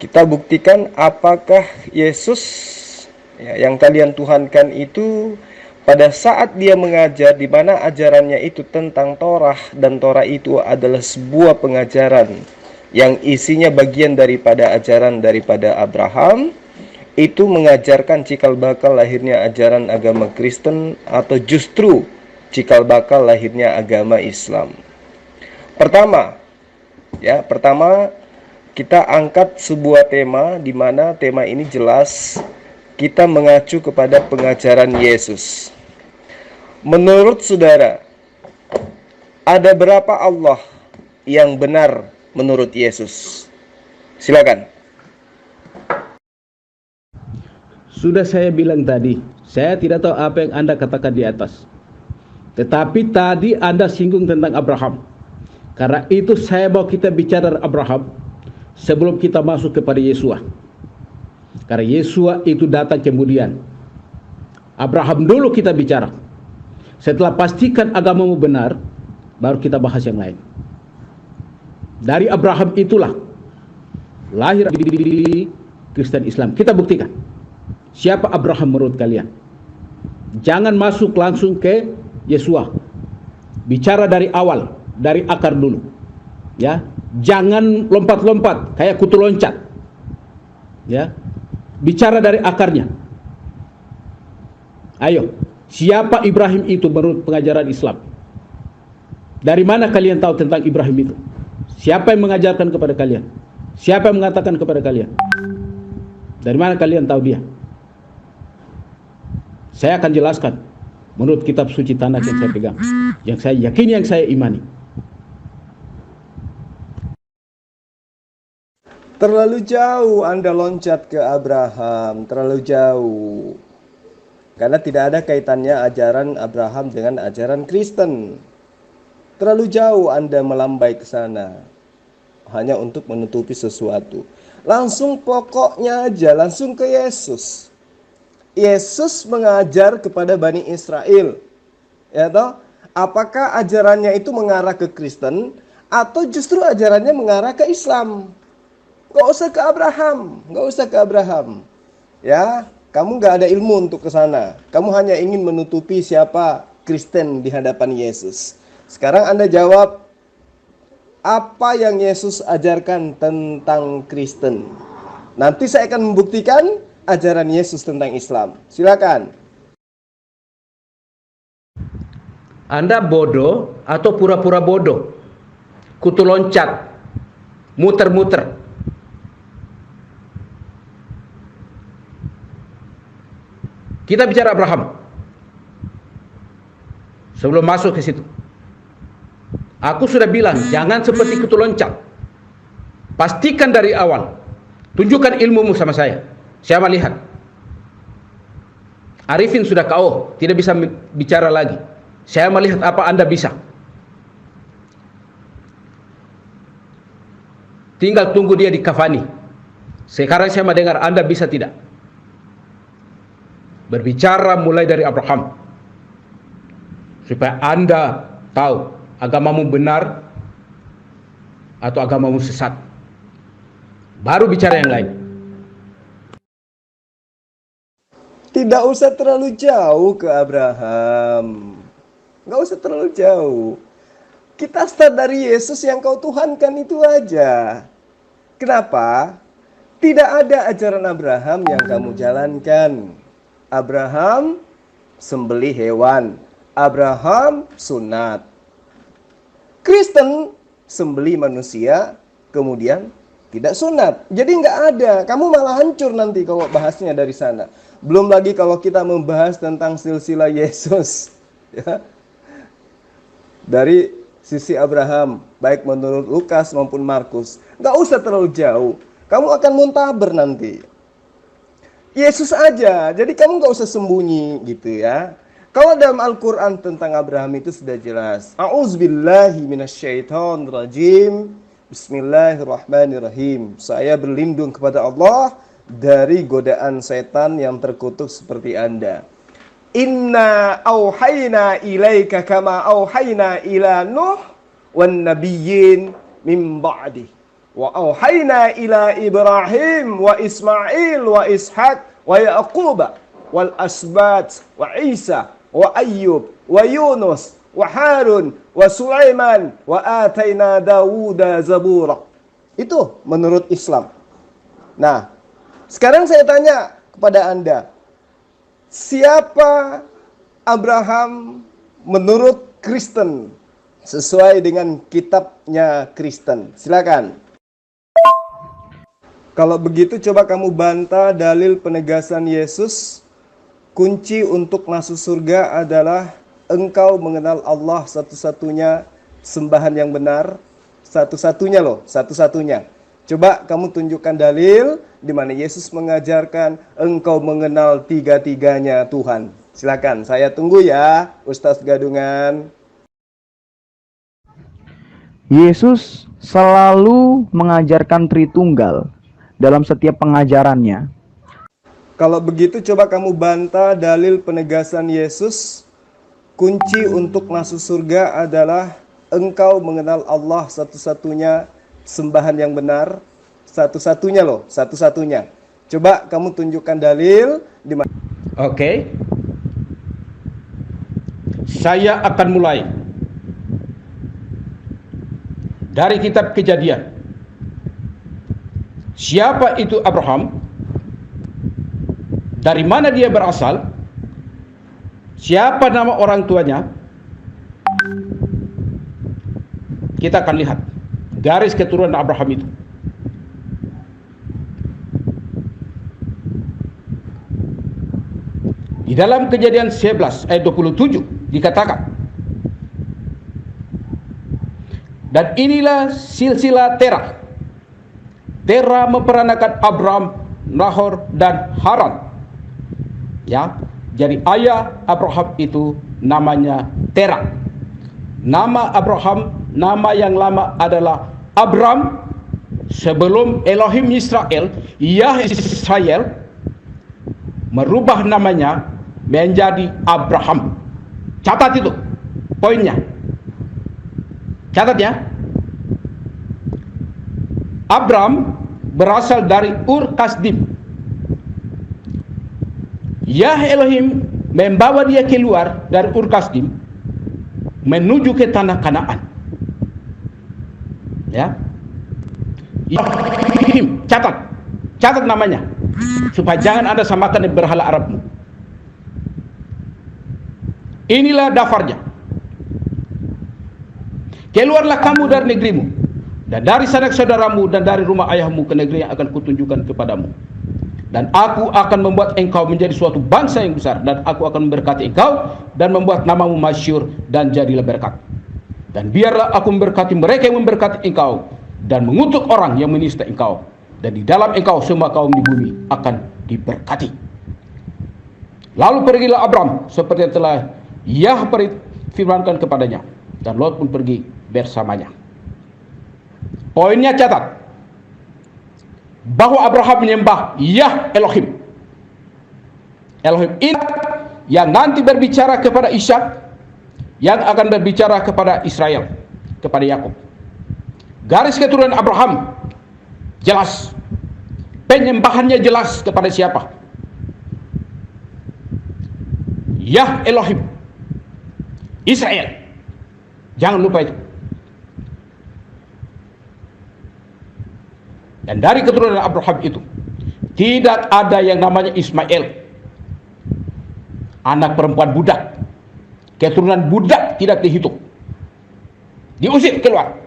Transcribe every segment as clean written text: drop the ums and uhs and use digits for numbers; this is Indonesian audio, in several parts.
Kita buktikan apakah Yesus yang kalian tuhankan itu pada saat dia mengajar, di mana ajarannya itu tentang Torah, dan Torah itu adalah sebuah pengajaran yang isinya bagian daripada ajaran daripada Abraham, itu mengajarkan cikal bakal lahirnya ajaran agama Kristen atau justru cikal bakal lahirnya agama Islam. Pertama kita angkat sebuah tema, di mana tema ini jelas kita mengacu kepada pengajaran Yesus. Menurut saudara, ada berapa Allah yang benar menurut Yesus? Silakan. Sudah saya bilang tadi, saya tidak tahu apa yang Anda katakan di atas. Tetapi tadi Anda singgung tentang Abraham. Karena itu saya mau kita bicara Abraham sebelum kita masuk kepada Yesua. Karena Yesua itu datang kemudian. Abraham dulu kita bicara. Setelah pastikan agamamu benar, baru kita bahas yang lain. Dari Abraham itulah lahir di Kristen Islam. Kita buktikan siapa Abraham menurut kalian. Jangan masuk langsung ke Yesua. Bicara dari awal, dari akar dulu. Ya, jangan lompat-lompat kayak kutu loncat. Ya, bicara dari akarnya. Ayo, siapa Ibrahim itu menurut pengajaran Islam? Dari mana kalian tahu tentang Ibrahim itu? Siapa yang mengajarkan kepada kalian? Siapa yang mengatakan kepada kalian? Dari mana kalian tahu dia? Saya akan jelaskan menurut kitab suci Tanakh yang saya pegang, yang saya yakini, yang saya imani. Terlalu jauh Anda loncat ke Abraham, terlalu jauh. Karena tidak ada kaitannya ajaran Abraham dengan ajaran Kristen. Terlalu jauh Anda melambai ke sana hanya untuk menutupi sesuatu. Langsung pokoknya aja, langsung ke Yesus. Yesus mengajar kepada Bani Israel. Ya toh? Apakah ajarannya itu mengarah ke Kristen atau justru ajarannya mengarah ke Islam? Gak usah ke Abraham, gak usah ke Abraham. Ya, kamu gak ada ilmu untuk ke sana. Kamu hanya ingin menutupi siapa Kristen di hadapan Yesus. Sekarang Anda jawab, apa yang Yesus ajarkan tentang Kristen? Nanti saya akan membuktikan ajaran Yesus tentang Islam. Silakan. Anda bodoh atau pura-pura bodoh? Kutu loncat, muter-muter. Kita bicara Abraham. Sebelum masuk ke situ, aku sudah bilang jangan seperti kutu loncat. Pastikan dari awal. Tunjukkan ilmumu sama saya. Saya melihat. Arifin sudah KO, tidak bisa bicara lagi. Saya melihat apa Anda bisa. Tinggal tunggu dia di kafani. Sekarang saya mau dengar Anda bisa tidak. Berbicara mulai dari Abraham. Supaya Anda tahu agamamu benar atau agamamu sesat. Baru bicara yang lain. Tidak usah terlalu jauh ke Abraham. Nggak usah terlalu jauh. Kita start dari Yesus yang kau tuhankan itu aja. Kenapa? Tidak ada ajaran Abraham yang kamu jalankan. Abraham sembelih hewan. Abraham sunat. Kristen sembelih manusia, kemudian tidak sunat. Jadi nggak ada. Kamu malah hancur nanti kalau bahasnya dari sana. Belum lagi kalau kita membahas tentang silsilah Yesus. Ya. Dari sisi Abraham, baik menurut Lukas maupun Markus. Nggak usah terlalu jauh. Kamu akan muntaber nanti. Yesus aja, jadi kamu nggak usah sembunyi gitu ya. Kalau dalam Al-Quran tentang Abraham itu sudah jelas. A'udzubillahi minasyaitonirrajim. Bismillahirrahmanirrahim. Saya berlindung kepada Allah dari godaan setan yang terkutuk seperti Anda. Inna auhayna ilaika kama auhayna ila Nuh wan nabiyyin min ba'di. Wa auhayna ila Ibrahim wa Ismail wa Ishaq wa Yaqub wal asbat wa Isa wa Ayyub wa Yunus wa Harun wa Sulaiman wa ataina Dawuda zabura. Itu menurut Islam. Nah, sekarang saya tanya kepada Anda, siapa Abraham menurut Kristen sesuai dengan kitabnya Kristen? Silakan. Kalau begitu coba kamu bantah dalil penegasan Yesus, kunci untuk masuk surga adalah engkau mengenal Allah satu-satunya sembahan yang benar, satu-satunya loh, satu-satunya. Coba kamu tunjukkan dalil di mana Yesus mengajarkan engkau mengenal tiga-tiganya Tuhan. Silakan, saya tunggu ya, Ustadz Gadungan. Yesus selalu mengajarkan Tritunggal dalam setiap pengajarannya. Kalau begitu coba kamu bantah dalil penegasan Yesus, kunci untuk masuk surga adalah engkau mengenal Allah satu-satunya sembahan yang benar, satu-satunya loh, satu-satunya. Coba kamu tunjukkan dalil di mana. Oke. Saya akan mulai dari kitab Kejadian. Siapa itu Abraham? Dari mana dia berasal? Siapa nama orang tuanya? Kita akan lihat garis keturunan Abraham itu. Di dalam Kejadian 11 ayat 27 dikatakan, dan inilah silsilah Terah. Terah memperanakan Abram, Nahor, dan Haran. Ya, jadi ayah Abraham itu namanya Terah. Nama Abraham, nama yang lama adalah Abram. Sebelum Elohim Israel, Yah Israel merubah namanya menjadi Abraham. Catat itu poinnya. Catat ya. Abram berasal dari Ur Kasdim. Yah Elohim membawa dia keluar dari Ur Kasdim menuju ke tanah Kanaan. Ya. Ibrahim, catat namanya supaya jangan Anda samakan dengan berhala Arabmu. Inilah dafarnya. Keluarlah kamu dari negerimu dan dari sanak saudaramu dan dari rumah ayahmu ke negeri yang akan kutunjukkan kepadamu. Dan aku akan membuat engkau menjadi suatu bangsa yang besar, dan aku akan memberkati engkau dan membuat namamu masyhur dan jadilah berkat. Dan biarlah aku memberkati mereka yang memberkati engkau dan mengutuk orang yang menista engkau. Dan di dalam engkau semua kaum di bumi akan diberkati. Lalu pergilah Abram seperti yang telah Yah firmankan kepadanya, dan Lot pun pergi bersamanya. Poinnya catat bahwa Abraham menyembah Yah Elohim. Elohim ini yang nanti berbicara kepada Ishak, yang akan berbicara kepada Israel, kepada Yakub. Garis keturunan Abraham jelas, penyembahannya jelas kepada siapa? Yah Elohim Israel. Jangan lupa itu. Dan dari keturunan Abraham itu tidak ada yang namanya Ismail, anak perempuan budak. Keturunan budak tidak dihitung, diusir keluar,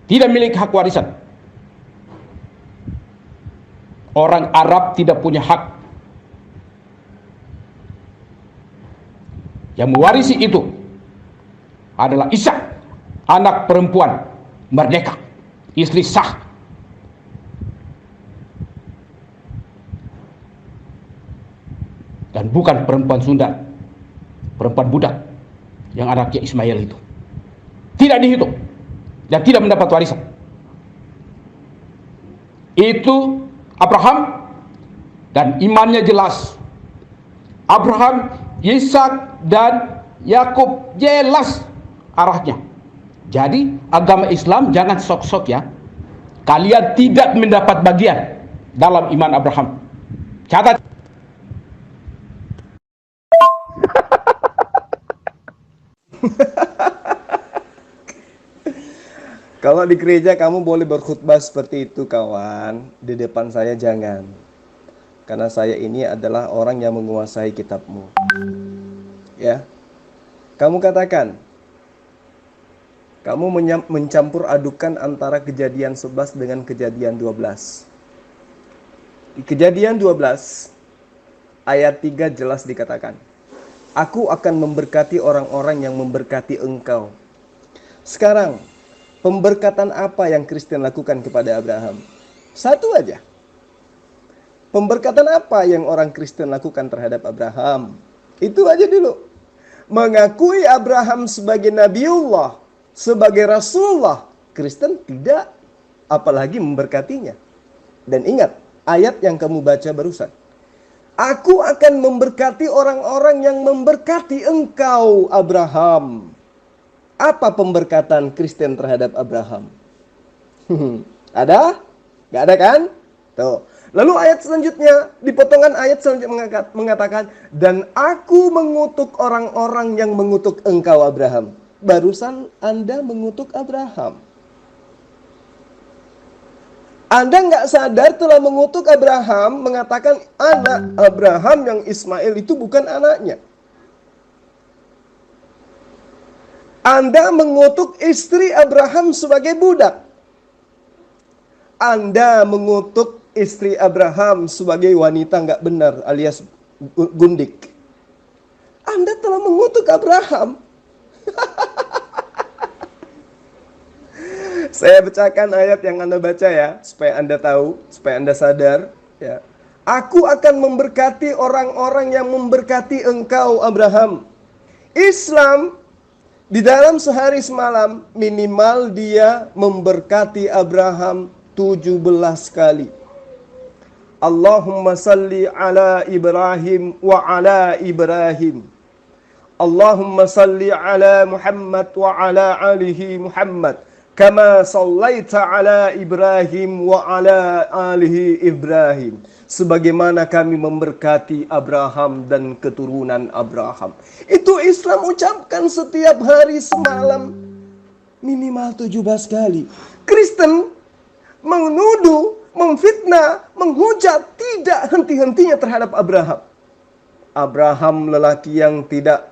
tidak memiliki hak warisan. Orang Arab tidak punya hak. Yang mewarisi itu adalah Ishak, anak perempuan merdeka, istri sah. Dan bukan perempuan Sunda, perempuan budak yang anaknya Ismail itu. Tidak dihitung dan tidak mendapat warisan. Itu Abraham, dan imannya jelas. Abraham, Ishak, dan Yakub jelas arahnya. Jadi agama Islam jangan sok-sok ya. kalian tidak mendapat bagian dalam iman Abraham. Catat. Kalau di gereja kamu boleh berkhutbah seperti itu kawan, di depan saya jangan. Karena saya ini adalah orang yang menguasai kitabmu. Ya. Kamu katakan, kamu mencampur adukan antara Kejadian 11 dengan Kejadian 12. Di Kejadian 12 ayat 3 jelas dikatakan, aku akan memberkati orang-orang yang memberkati engkau. Sekarang, pemberkatan apa yang Kristen lakukan kepada Abraham? Satu aja. Pemberkatan apa yang orang Kristen lakukan terhadap Abraham? Itu aja dulu. Mengakui Abraham sebagai Nabiullah, sebagai Rasulullah. Kristen tidak, apalagi memberkatinya. Dan ingat, ayat yang kamu baca barusan. Aku akan memberkati orang-orang yang memberkati engkau, Abraham. Apa pemberkatan Kristen terhadap Abraham? Ada? Gak ada kan? Tuh. Lalu ayat selanjutnya, di potongan ayat selanjutnya mengatakan, dan aku mengutuk orang-orang yang mengutuk engkau, Abraham. Barusan Anda mengutuk Abraham. Anda nggak sadar telah mengutuk Abraham, mengatakan anak Abraham yang Ismail itu bukan anaknya. Anda mengutuk istri Abraham sebagai budak. Anda mengutuk istri Abraham sebagai wanita nggak benar alias gundik. Anda telah mengutuk Abraham. Saya bacakan ayat yang Anda baca ya, supaya Anda tahu, supaya Anda sadar. Ya. Aku akan memberkati orang-orang yang memberkati engkau, Abraham. Islam di dalam sehari semalam minimal dia memberkati Abraham 17 kali. Allahumma salli ala Ibrahim wa ala Ibrahim. Allahumma salli ala Muhammad wa ala alihi Muhammad. Kama sallaita ala Ibrahim wa ala alihi Ibrahim. Sebagaimana kami memberkati Abraham dan keturunan Abraham. Itu Islam ucapkan setiap hari semalam minimal 17 kali. Kristen menuduh, memfitnah, menghujat tidak henti-hentinya terhadap Abraham. Abraham lelaki yang tidak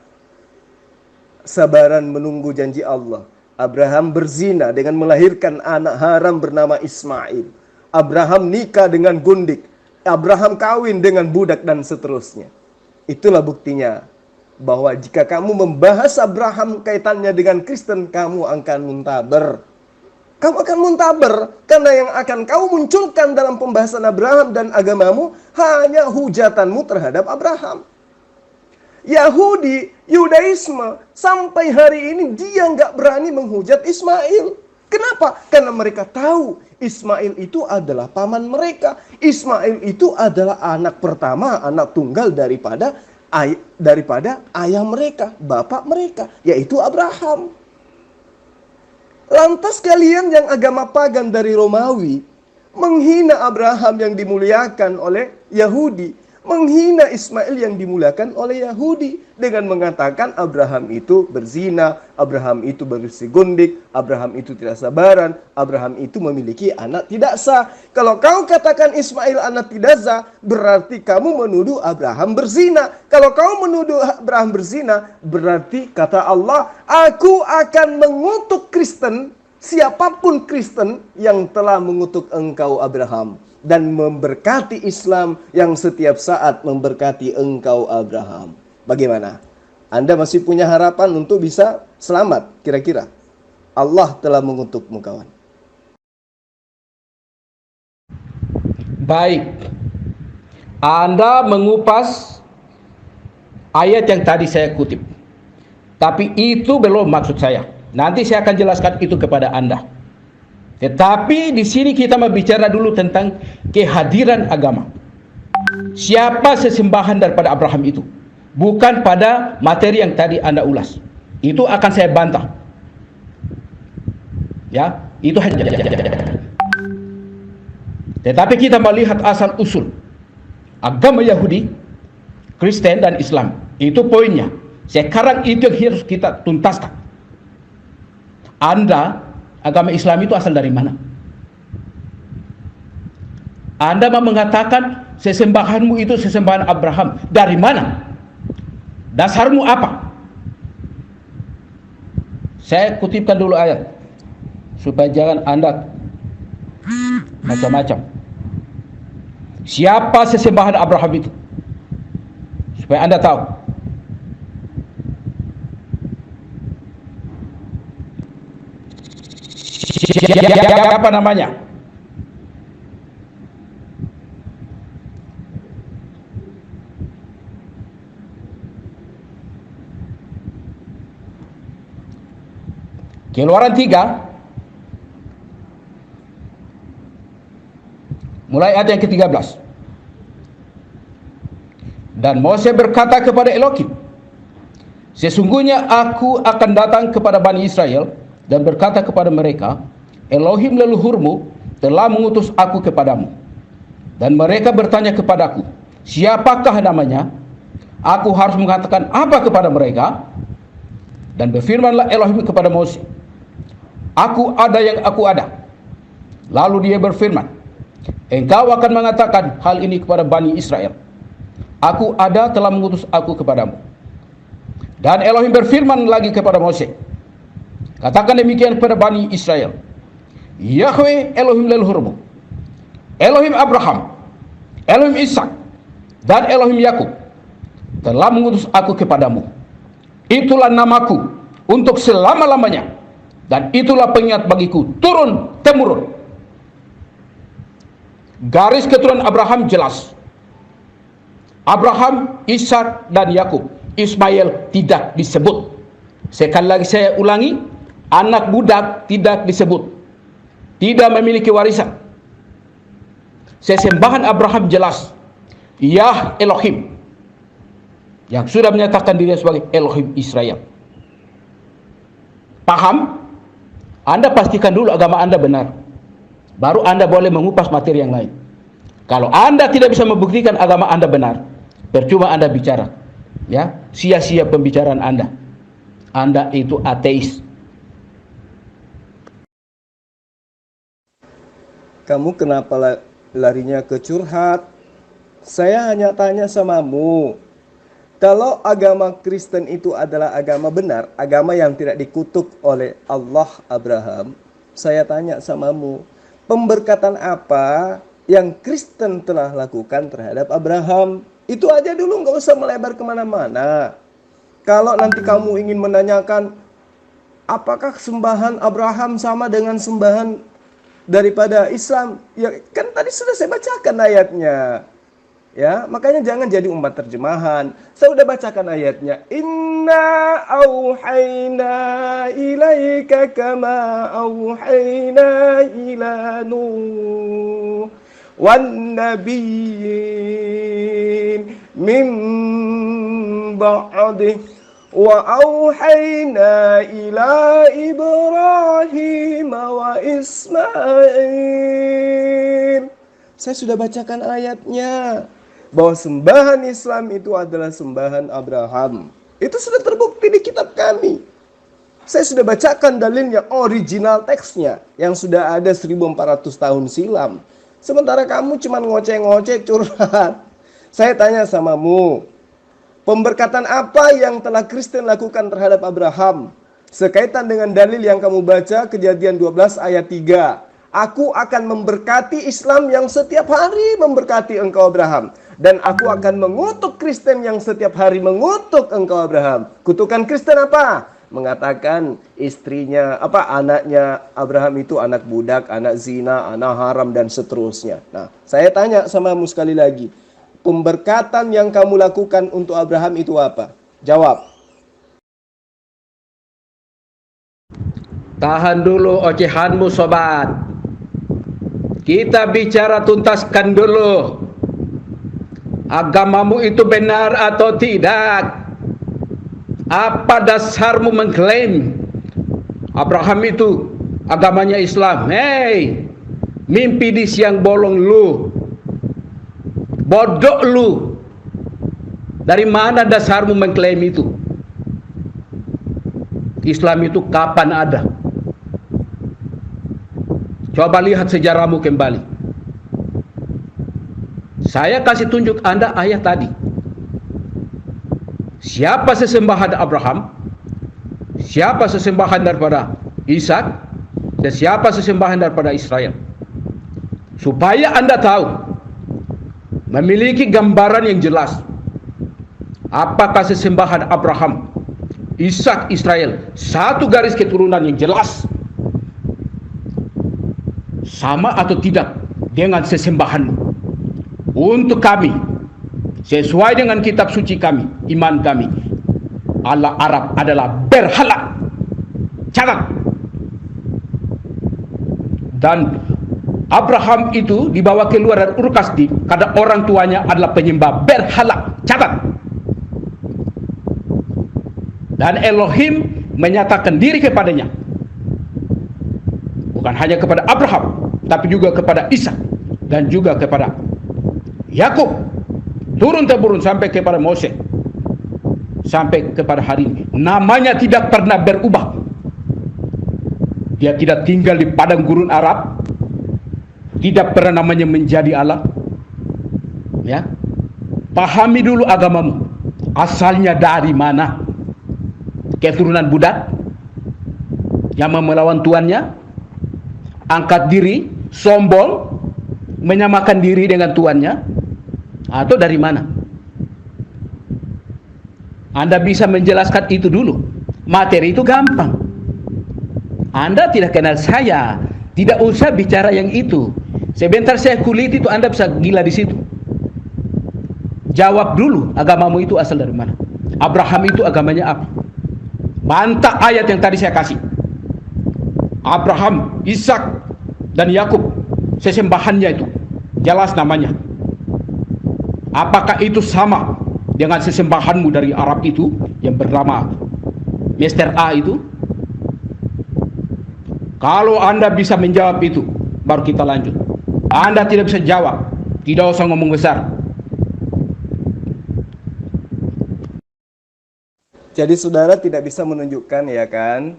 sabaran menunggu janji Allah. Abraham berzina dengan melahirkan anak haram bernama Ismail. Abraham nikah dengan gundik. Abraham kawin dengan budak dan seterusnya. Itulah buktinya bahwa jika kamu membahas Abraham kaitannya dengan Kristen, kamu akan muntaber. Kamu akan muntaber karena yang akan kamu munculkan dalam pembahasan Abraham dan agamamu hanya hujatanmu terhadap Abraham. Yahudi, Yudaisme, sampai hari ini dia nggak berani menghujat Ismail. Kenapa? Karena mereka tahu Ismail itu adalah paman mereka. Ismail itu adalah anak pertama, anak tunggal daripada ayah mereka, bapak mereka, yaitu Abraham. Lantas kalian yang agama pagan dari Romawi menghina Abraham yang dimuliakan oleh Yahudi, menghina Ismail yang dimuliakan oleh Yahudi dengan mengatakan Abraham itu berzina, Abraham itu berusia gundik, Abraham itu tidak sabaran, Abraham itu memiliki anak tidak sah. Kalau kau katakan Ismail anak tidak sah, berarti kamu menuduh Abraham berzina. Kalau kau menuduh Abraham berzina, berarti kata Allah, aku akan mengutuk Kristen, siapapun Kristen yang telah mengutuk engkau Abraham. Dan memberkati Islam yang setiap saat memberkati engkau Abraham. Bagaimana? Anda masih punya harapan untuk bisa selamat kira-kira? Allah telah mengutukmu kawan. Baik. Anda mengupas ayat yang tadi saya kutip. Tapi itu belum maksud saya. Nanti saya akan jelaskan itu kepada Anda. Tetapi di sini kita berbicara dulu tentang kehadiran agama. Siapa sesembahan daripada Abraham itu? Bukan pada materi yang tadi Anda ulas. Itu akan saya bantah. Ya, itu hanya. Tetapi kita melihat asal usul agama Yahudi, Kristen dan Islam. Itu poinnya. Sekarang itu yang harus kita tuntaskan. Anda, agama Islam itu asal dari mana? Anda mau mengatakan sesembahanmu itu sesembahan Abraham. Dari mana? Dasarmu apa? Saya kutipkan dulu ayat supaya jangan Anda macam-macam. Siapa sesembahan Abraham itu? Supaya Anda tahu. Siapa namanya? Keluaran 3 mulai ayat yang ke-13. Dan Mose berkata kepada Elohim, sesungguhnya aku akan datang kepada Bani Israel dan berkata kepada mereka, Elohim leluhurmu telah mengutus aku kepadamu. Dan mereka bertanya kepadaku, siapakah namanya? Aku harus mengatakan apa kepada mereka? Dan berfirmanlah Elohim kepada Mose, aku ada yang aku ada. Lalu dia berfirman, engkau akan mengatakan hal ini kepada Bani Israel, aku ada telah mengutus aku kepadamu. Dan Elohim berfirman lagi kepada Mose, katakan demikian kepada Bani Israel, Yahweh Elohim leluhurmu, Elohim Abraham, Elohim Ishak, dan Elohim Yakub telah mengutus aku kepadamu. Itulah namaku untuk selama-lamanya, dan itulah pengingat bagiku turun temurun. Garis keturunan Abraham jelas. Abraham, Ishak, dan Yakub. Ismail tidak disebut. Sekali lagi saya ulangi, anak budak tidak disebut. Tidak memiliki warisan. Sesembahan Abraham jelas. Yah Elohim, yang sudah menyatakan dirinya sebagai Elohim Israel. Paham? Anda pastikan dulu agama Anda benar, baru Anda boleh mengupas materi yang lain. Kalau Anda tidak bisa membuktikan agama Anda benar, percuma Anda bicara. Ya, sia-sia pembicaraan Anda. Anda itu ateis. Kamu kenapa larinya ke curhat? Saya hanya tanya samamu. Kalau agama Kristen itu adalah agama benar, agama yang tidak dikutuk oleh Allah Abraham, saya tanya samamu, pemberkatan apa yang Kristen telah lakukan terhadap Abraham? Itu aja dulu, nggak usah melebar kemana-mana. Kalau nanti kamu ingin menanyakan, apakah sembahan Abraham sama dengan sembahan daripada Islam? Ya kan tadi sudah saya bacakan ayatnya. Ya, makanya jangan jadi umat terjemahan. Saya udah bacakan ayatnya. Inna auhayna ilaika kama auhayna ila Nuh wan nabiyyin min ba'dih wa auhayna ila Ibrahim wa Ismail. Saya sudah bacakan ayatnya bahwa sembahan Islam itu adalah sembahan Abraham. Itu sudah terbukti di kitab kami. Saya sudah bacakan dalilnya, original teksnya yang sudah ada 1400 tahun silam. Sementara kamu cuma ngoceh-ngoceh curhat. Saya tanya samamu, pemberkatan apa yang telah Kristen lakukan terhadap Abraham? Sekaitan dengan dalil yang kamu baca, Kejadian 12 ayat 3. Aku akan memberkati Islam yang setiap hari memberkati engkau Abraham. Dan aku akan mengutuk Kristen yang setiap hari mengutuk engkau Abraham. Kutukan Kristen apa? Mengatakan istrinya, anaknya Abraham itu anak budak, anak zina, anak haram, dan seterusnya. Nah, saya tanya samamu sekali lagi. Pemberkatan yang kamu lakukan untuk Abraham itu apa? Jawab. Tahan dulu ocehanmu sobat. Kita bicara tuntaskan dulu. Agamamu itu benar atau tidak? Apa dasarmu mengklaim Abraham itu agamanya Islam? Hei, Mimpi di siang bolong lu. Bodoh lu. Dari mana dasarmu mengklaim itu? Islam itu kapan ada? Coba lihat sejarahmu kembali. Saya kasih tunjuk Anda ayat tadi. Siapa sesembahan Abraham? Siapa sesembahan daripada Ishak? Dan siapa sesembahan daripada Israel? Supaya Anda tahu, memiliki gambaran yang jelas. Apakah sesembahan Abraham, Ishak, Israel satu garis keturunan yang jelas, sama atau tidak dengan sesembahanmu? Untuk kami, sesuai dengan kitab suci kami, iman kami, Allah Arab adalah berhala. Catat. Dan Abraham itu dibawa keluar dari Ur Kasdi karena orang tuanya adalah penyembah berhala. Catat. Dan Elohim menyatakan diri kepadanya, bukan hanya kepada Abraham, tapi juga kepada Ishak dan juga kepada Yakub, turun-temurun sampai kepada Moses, sampai kepada hari ini. Namanya tidak pernah berubah. Dia tidak tinggal di padang gurun Arab, tidak pernah namanya menjadi Allah. Ya, pahami dulu agamamu, asalnya dari mana? Keturunan budak yang melawan tuannya, angkat diri, sombong, menyamakan diri dengan tuannya, atau dari mana? Anda bisa menjelaskan itu dulu. Materi itu gampang. Anda tidak kenal saya, tidak usah bicara yang itu. Sebentar saya kulit itu, Anda bisa gila di situ. Jawab dulu, agamamu itu asal dari mana? Abraham itu agamanya apa? Bantah ayat yang tadi saya kasih. Abraham, Ishak, dan Yakub, sesembahannya itu jelas namanya. Apakah itu sama dengan sesembahanmu dari Arab itu yang bernama Mr. A itu? Kalau Anda bisa menjawab itu, baru kita lanjut. Anda tidak bisa jawab, tidak usah ngomong besar. Jadi saudara tidak bisa menunjukkan, ya kan,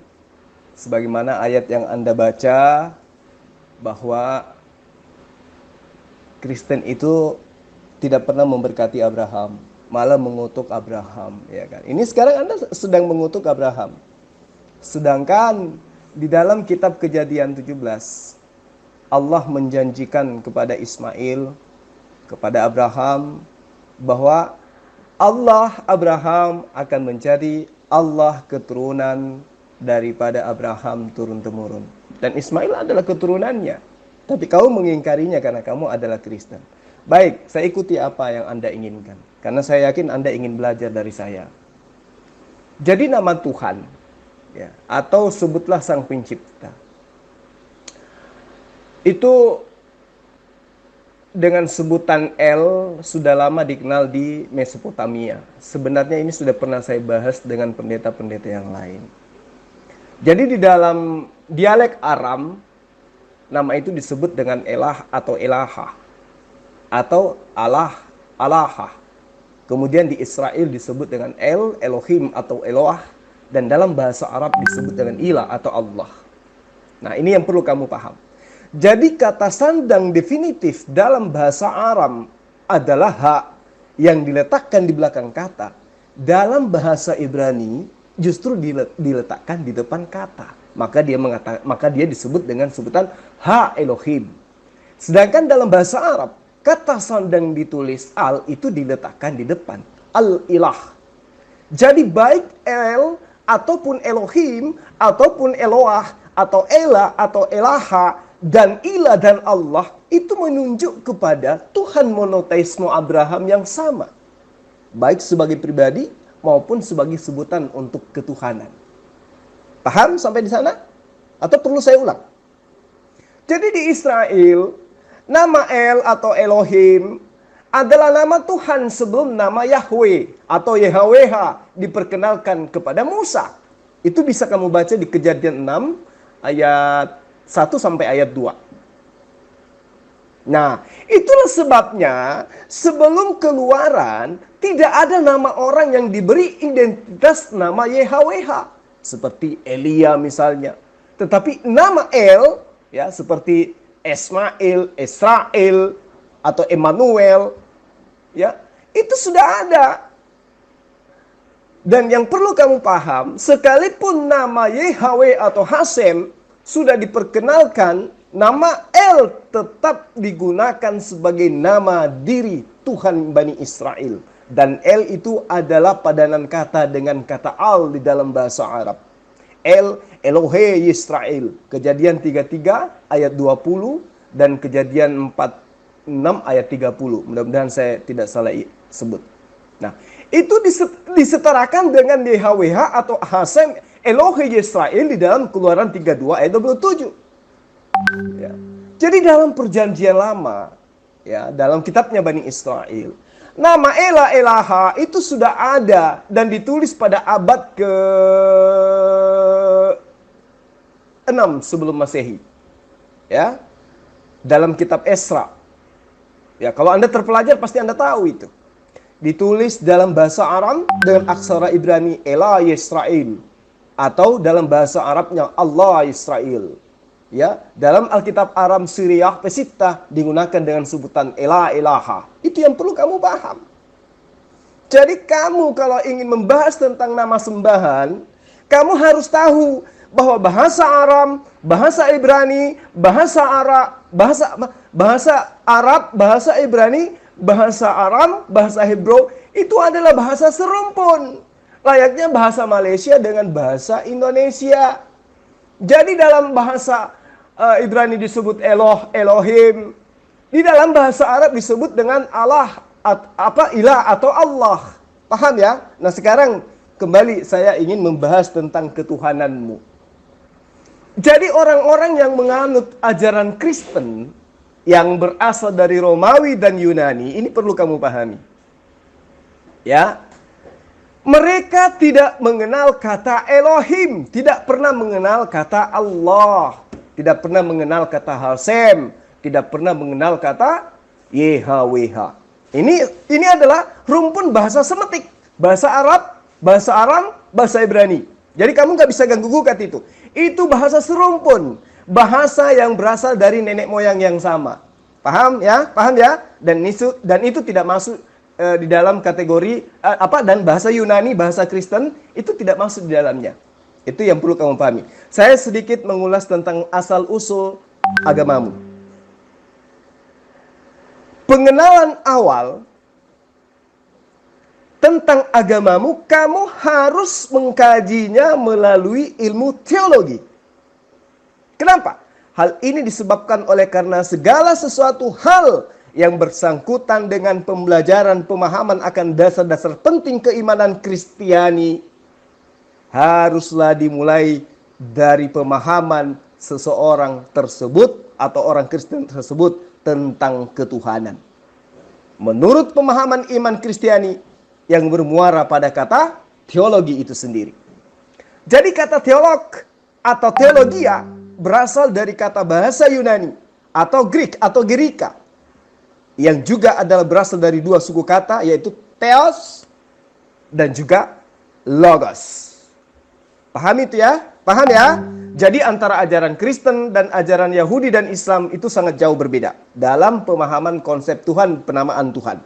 sebagaimana ayat yang Anda baca, bahwa Kristen itu tidak pernah memberkati Abraham, malah mengutuk Abraham, ya kan. Ini sekarang Anda sedang mengutuk Abraham. Sedangkan di dalam kitab Kejadian 17, Allah menjanjikan kepada Ismail, kepada Abraham, bahwa Allah Abraham akan menjadi Allah keturunan daripada Abraham turun-temurun. Dan Ismail adalah keturunannya. Tapi kamu mengingkarinya karena kamu adalah Kristen. Baik, saya ikuti apa yang Anda inginkan. Karena saya yakin Anda ingin belajar dari saya. Jadi nama Tuhan, ya, atau sebutlah Sang Pencipta, itu dengan sebutan El sudah lama dikenal di Mesopotamia. Sebenarnya ini sudah pernah saya bahas dengan pendeta-pendeta yang lain. Jadi di dalam dialek Aram, nama itu disebut dengan Elah atau Elaha, atau Allah, Alaha. Kemudian di Israel disebut dengan El, Elohim atau Eloah, dan dalam bahasa Arab disebut dengan Ilah atau Allah. Nah, ini yang perlu kamu paham. Jadi kata sandang definitif dalam bahasa Aram adalah ha yang diletakkan di belakang kata. Dalam bahasa Ibrani justru diletakkan di depan kata. Maka dia disebut dengan sebutan ha Elohim. Sedangkan dalam bahasa Arab, kata sandang ditulis al itu diletakkan di depan, al-ilah. Jadi baik El ataupun Elohim ataupun Eloah atau Ela atau Elaha dan Ilah dan Allah itu menunjuk kepada Tuhan monoteisme Abraham yang sama, baik sebagai pribadi maupun sebagai sebutan untuk ketuhanan. Paham sampai di sana? Atau perlu saya ulang? Jadi di Israel, nama El atau Elohim adalah nama Tuhan sebelum nama Yahweh atau YHWH diperkenalkan kepada Musa. Itu bisa kamu baca di Kejadian 6 ayat 1 sampai ayat 2. Nah, itulah sebabnya sebelum keluaran tidak ada nama orang yang diberi identitas nama YHWH. Seperti Elia misalnya. Tetapi nama El, ya, seperti Ismail, Israel, atau Emmanuel, ya, itu sudah ada. Dan yang perlu kamu paham, sekalipun nama YHWH atau Hasem sudah diperkenalkan, nama El tetap digunakan sebagai nama diri Tuhan Bani Israel. Dan El itu adalah padanan kata dengan kata Al di dalam bahasa Arab. El, Elohe Yisrael. Kejadian 33 ayat 20 dan Kejadian 46 ayat 30. Mudah-mudahan saya tidak salah sebut. Nah, itu disetarakan dengan YHWH atau Hasem Elohe Yisrael di dalam Keluaran 32 ayat 27. Ya. Jadi dalam perjanjian lama, ya, dalam kitabnya Bani Israel, nama Ela Elaha itu sudah ada dan ditulis pada abad ke-6 sebelum Masehi. Ya. Dalam kitab Esra. Ya, kalau Anda terpelajar pasti Anda tahu itu. Ditulis dalam bahasa Aram dengan aksara Ibrani Ela Yisrael, atau dalam bahasa Arabnya Allah Israel. Ya, dalam Alkitab Aram Siriyah Pesita digunakan dengan sebutan Ela Elaha. Itu yang perlu kamu paham. Jadi kamu kalau ingin membahas tentang nama sembahan, kamu harus tahu bahwa bahasa Aram, bahasa Ibrani, bahasa Arab, bahasa Ibrani, bahasa Aram, bahasa Hebrew itu adalah bahasa serumpun. Layaknya bahasa Malaysia dengan bahasa Indonesia. Jadi dalam bahasa Ibrani disebut Eloh, Elohim. Di dalam bahasa Arab disebut dengan Allah, ilah atau Allah. Paham ya? Nah sekarang kembali saya ingin membahas tentang ketuhananmu. Jadi orang-orang yang menganut ajaran Kristen yang berasal dari Romawi dan Yunani, ini perlu kamu pahami. Ya. Mereka tidak mengenal kata Elohim, tidak pernah mengenal kata Allah, tidak pernah mengenal kata Hasem, tidak pernah mengenal kata YHWH. Ini adalah rumpun bahasa Semetik, bahasa Arab, bahasa Aram, bahasa Ibrani. Jadi kamu nggak bisa ganggu gugat itu. Itu bahasa serumpun, bahasa yang berasal dari nenek moyang yang sama. Paham ya? Paham ya? Dan itu tidak masuk di dalam kategori dan bahasa Yunani, bahasa Kristen itu tidak masuk di dalamnya. Itu yang perlu kamu pahami. Saya sedikit mengulas tentang asal usul agamamu. Pengenalan awal tentang agamamu, kamu harus mengkajinya melalui ilmu teologi. Kenapa? Hal ini disebabkan oleh karena segala sesuatu hal yang bersangkutan dengan pembelajaran pemahaman akan dasar-dasar penting keimanan Kristiani haruslah dimulai dari pemahaman seseorang tersebut atau orang Kristen tersebut tentang ketuhanan. Menurut pemahaman iman Kristiani yang bermuara pada kata teologi itu sendiri. Jadi kata teolog atau teologia berasal dari kata bahasa Yunani atau Greek atau Gerika, yang juga adalah berasal dari dua suku kata, yaitu theos dan juga logos. Paham itu ya? Paham ya? Jadi antara ajaran Kristen dan ajaran Yahudi dan Islam itu sangat jauh berbeda dalam pemahaman konsep Tuhan, penamaan Tuhan.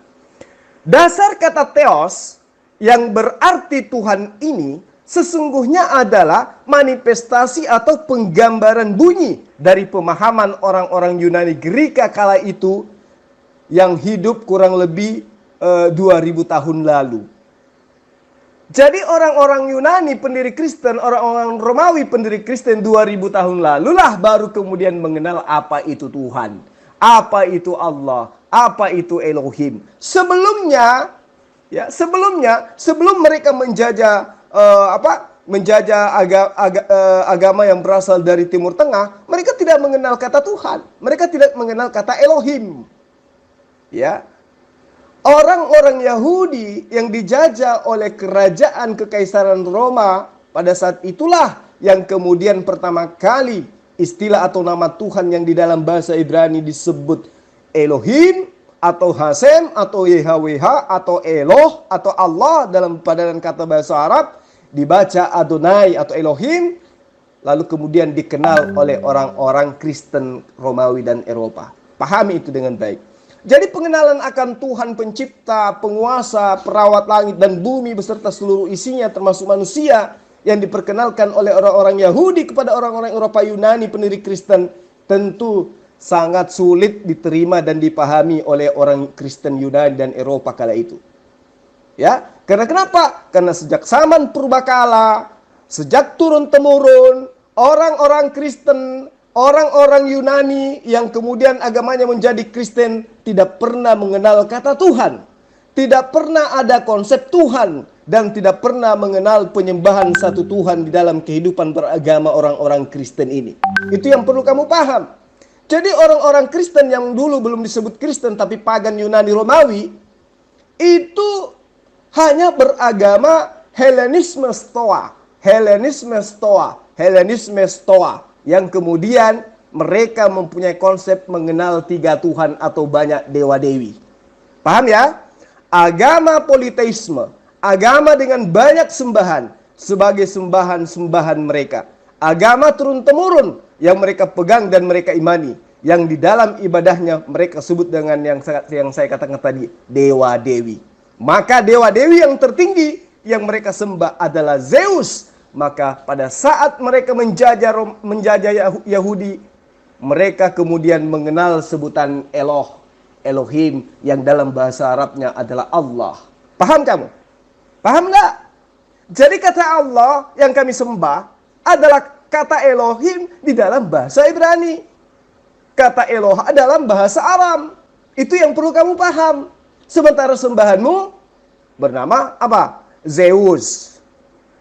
Dasar kata theos yang berarti Tuhan ini sesungguhnya adalah manifestasi atau penggambaran bunyi dari pemahaman orang-orang Yunani Gerika kala itu yang hidup kurang lebih 2000 tahun lalu. Jadi orang-orang Yunani pendiri Kristen, orang-orang Romawi pendiri Kristen 2000 tahun lalu lah baru kemudian mengenal apa itu Tuhan, apa itu Allah, apa itu Elohim. Sebelumnya, sebelum mereka menjajah agama yang berasal dari Timur Tengah, mereka tidak mengenal kata Tuhan, mereka tidak mengenal kata Elohim. Ya. Orang-orang Yahudi yang dijajah oleh kerajaan Kekaisaran Roma pada saat itulah yang kemudian pertama kali istilah atau nama Tuhan yang di dalam bahasa Ibrani disebut Elohim atau Hasem atau YHWH atau Eloh atau Allah dalam padanan kata bahasa Arab dibaca Adonai atau Elohim, lalu kemudian dikenal oleh orang-orang Kristen Romawi dan Eropa. Pahami itu dengan baik. Jadi pengenalan akan Tuhan pencipta, penguasa, perawat langit dan bumi beserta seluruh isinya termasuk manusia yang diperkenalkan oleh orang-orang Yahudi kepada orang-orang Eropa Yunani pendiri Kristen tentu sangat sulit diterima dan dipahami oleh orang Kristen Yunani dan Eropa kala itu. Ya, karena kenapa? Karena sejak zaman purbakala, sejak turun-temurun, orang-orang Kristen, orang-orang Yunani yang kemudian agamanya menjadi Kristen tidak pernah mengenal kata Tuhan. Tidak pernah ada konsep Tuhan dan tidak pernah mengenal penyembahan satu Tuhan di dalam kehidupan beragama orang-orang Kristen ini. Itu yang perlu kamu paham. Jadi orang-orang Kristen yang dulu belum disebut Kristen tapi pagan Yunani Romawi itu hanya beragama Helenisme Stoa. Helenisme Stoa. Helenisme Stoa. Yang kemudian mereka mempunyai konsep mengenal 3 Tuhan atau banyak dewa-dewi. Paham ya? Agama politeisme. Agama dengan banyak sembahan sebagai sembahan-sembahan mereka. Agama turun-temurun yang mereka pegang dan mereka imani. Yang di dalam ibadahnya mereka sebut dengan yang saya katakan tadi, dewa-dewi. Maka dewa-dewi yang tertinggi yang mereka sembah adalah Zeus. Maka pada saat mereka menjajah Yahudi, mereka kemudian mengenal sebutan Eloh, Elohim yang dalam bahasa Arabnya adalah Allah. Paham kamu? Paham nggak? Jadi kata Allah yang kami sembah adalah kata Elohim di dalam bahasa Ibrani. Kata Eloh dalam bahasa Aram. Itu yang perlu kamu paham. Sementara sembahanmu bernama apa? Zeus,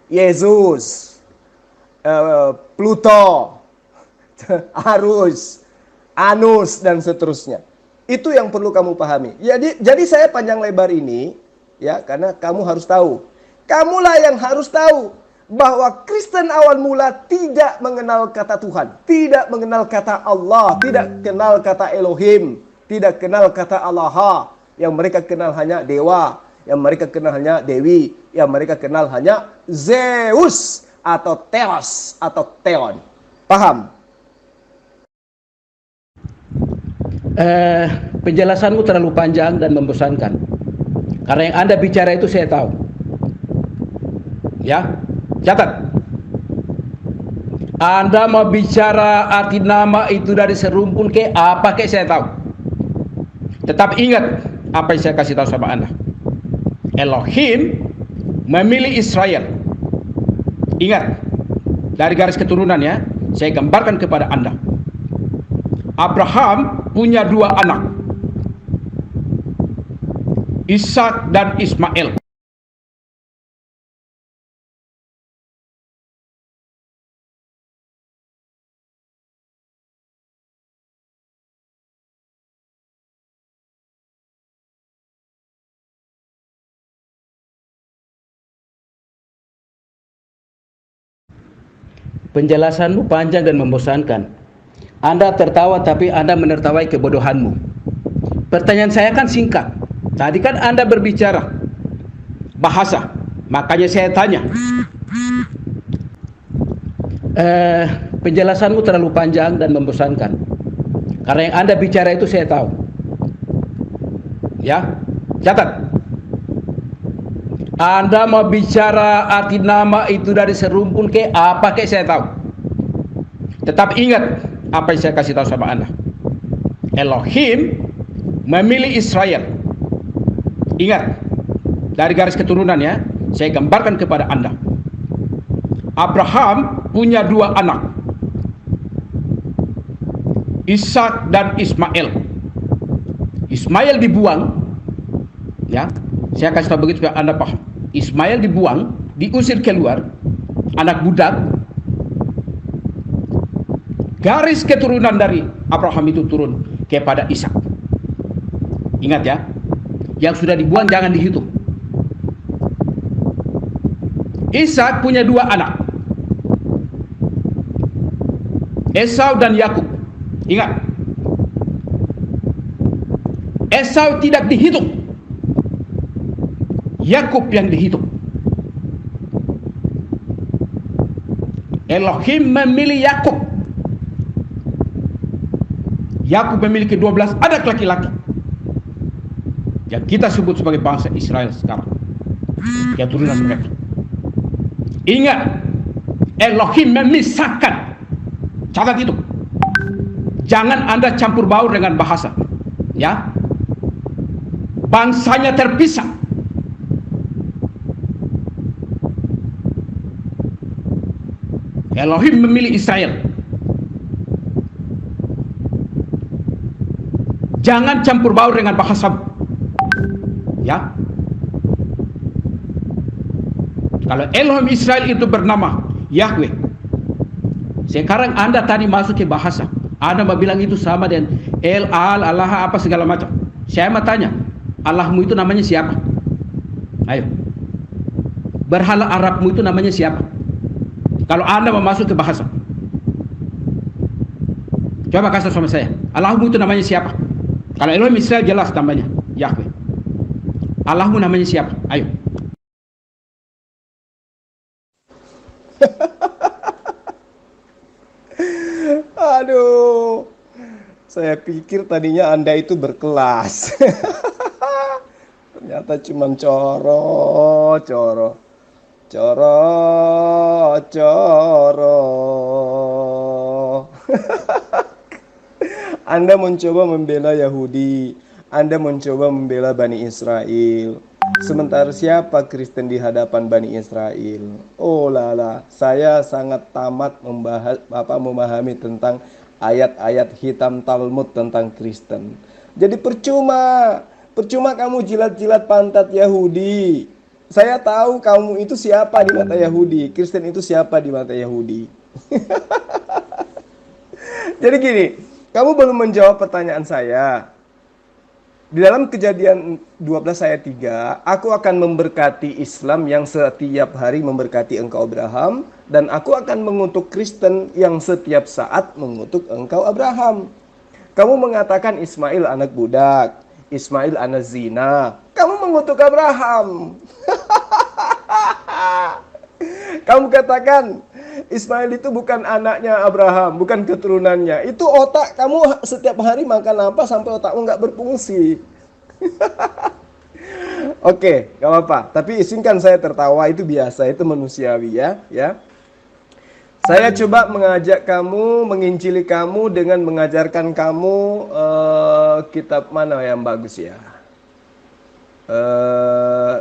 Yesus, Pluto, Arus, Anus, dan seterusnya. Itu yang perlu kamu pahami. Jadi saya panjang lebar ini, ya, karena kamu harus tahu. Kamulah yang harus tahu bahwa Kristen awal mula tidak mengenal kata Tuhan, tidak mengenal kata Allah, tidak kenal kata Elohim, tidak kenal kata Allah. Yang mereka kenal hanya dewa, yang mereka kenal hanya dewi, yang mereka kenal hanya Zeus atau Theos atau Theon. Paham? Penjelasanmu terlalu panjang dan membosankan. Karena yang Anda bicara itu saya tahu. Ya, catat. Anda mau bicara arti nama itu dari serumpun ke apa ke saya tahu. Tetap ingat apa yang saya kasih tahu sama Anda. Elohim memilih Israel. Ingat, dari garis keturunan ya, saya gambarkan kepada Anda. Abraham punya 2 anak, Ishak dan Ismail. Penjelasanmu panjang dan membosankan. Anda tertawa tapi Anda menertawai kebodohanmu. Pertanyaan saya kan singkat. Tadi kan Anda berbicara bahasa, makanya saya tanya. Penjelasanmu terlalu panjang dan membosankan. Karena yang Anda bicara itu saya tahu. Ya, catat. Anda mau bicara arti nama itu dari serumpun ke apa ke saya tahu. Tetap ingat apa yang saya kasih tahu sama Anda. Elohim memilih Israel. Ingat, dari garis keturunan ya, saya gambarkan kepada Anda. Abraham punya 2 anak, Ishak dan Ismail. Ismail dibuang, ya. Saya kasih tahu begitu supaya Anda paham. Ismail dibuang, diusir keluar, anak budak. Garis keturunan dari Abraham itu turun kepada Ishak. Ingat ya, yang sudah dibuang jangan dihitung. Ishak punya 2 anak, Esau dan Yakub. Ingat, Esau tidak dihitung, Yakub yang dihitung. Elohim memilih Yakub. Yakub memiliki 12 anak laki-laki yang kita sebut sebagai bangsa Israel sekarang, keturunan mereka. Ingat, Elohim memisahkan. Catat itu. Jangan Anda campur baur dengan bahasa. Ya. Bangsanya terpisah. Elohim memilih Israel. Jangan campur baur dengan bahasa. Ya. Kalau Elohim Israel itu bernama Yahweh. Sekarang Anda tadi masuk ke bahasa. Anda mau bilang itu sama dengan Allah, apa segala macam. Saya mau tanya, Allahmu itu namanya siapa? Ayo. Berhala Arabmu itu namanya siapa? Kalau Anda mau masuk ke bahasa. Coba kasih sama saya. Allahmu itu namanya siapa? Kalau Elohim Israel jelas namanya Yahweh. Allahmu namanya siapa? Ayo. Aduh, saya pikir tadinya Anda itu berkelas. Ternyata cuma coro. Anda mencoba membela Yahudi, Anda mencoba membela Bani Israel. Sementara siapa Kristen di hadapan Bani Israel? Oh lala, saya sangat tamat memahami tentang ayat-ayat hitam Talmud tentang Kristen. Jadi percuma kamu jilat-jilat pantat Yahudi. Saya tahu kamu itu siapa di mata Yahudi, Kristen itu siapa di mata Yahudi. Jadi gini, kamu belum menjawab pertanyaan saya. Di dalam Kejadian 12 ayat 3, aku akan memberkati Islam yang setiap hari memberkati engkau Abraham, dan aku akan mengutuk Kristen yang setiap saat mengutuk engkau Abraham. Kamu mengatakan Ismail anak budak, Ismail anak zina. Kamu mengutuk Abraham. Kamu katakan Ismail itu bukan anaknya Abraham, bukan keturunannya. Itu otak kamu setiap hari makan apa sampai otakmu nggak berfungsi. Oke, nggak apa-apa. Tapi izinkan saya tertawa, itu biasa, itu manusiawi ya. Saya coba mengajak kamu, menginjili kamu dengan mengajarkan kamu kitab mana yang bagus ya.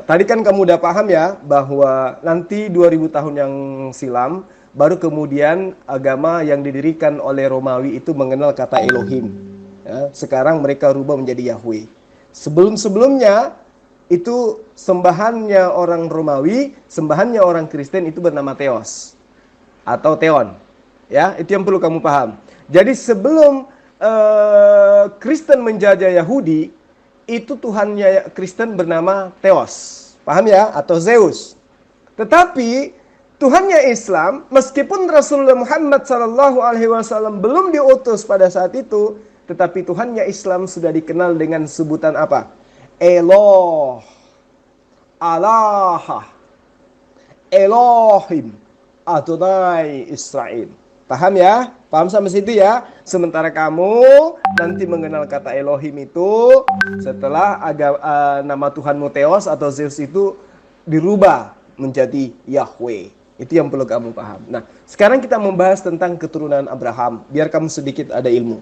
Tadi kan kamu udah paham ya bahwa nanti 2000 tahun yang silam baru kemudian agama yang didirikan oleh Romawi itu mengenal kata Elohim. Ya, sekarang mereka rubah menjadi Yahweh. Sebelum-sebelumnya itu sembahannya orang Romawi, sembahannya orang Kristen itu bernama Theos atau Theon. Ya, itu yang perlu kamu paham. Jadi sebelum Kristen menjajah Yahudi, itu Tuhannya Kristen bernama Theos. Paham ya? Atau Zeus. Tetapi Tuhannya Islam, meskipun Rasulullah Muhammad SAW belum diutus pada saat itu, tetapi Tuhannya Islam sudah dikenal dengan sebutan apa? Eloh, Allah, Elohim, Adonai Israel. Paham ya? Paham sampai situ ya? Sementara kamu nanti mengenal kata Elohim itu setelah nama Tuhanmu Theos atau Zeus itu dirubah menjadi Yahweh. Itu yang perlu kamu paham. Nah, sekarang kita membahas tentang keturunan Abraham. Biar kamu sedikit ada ilmu.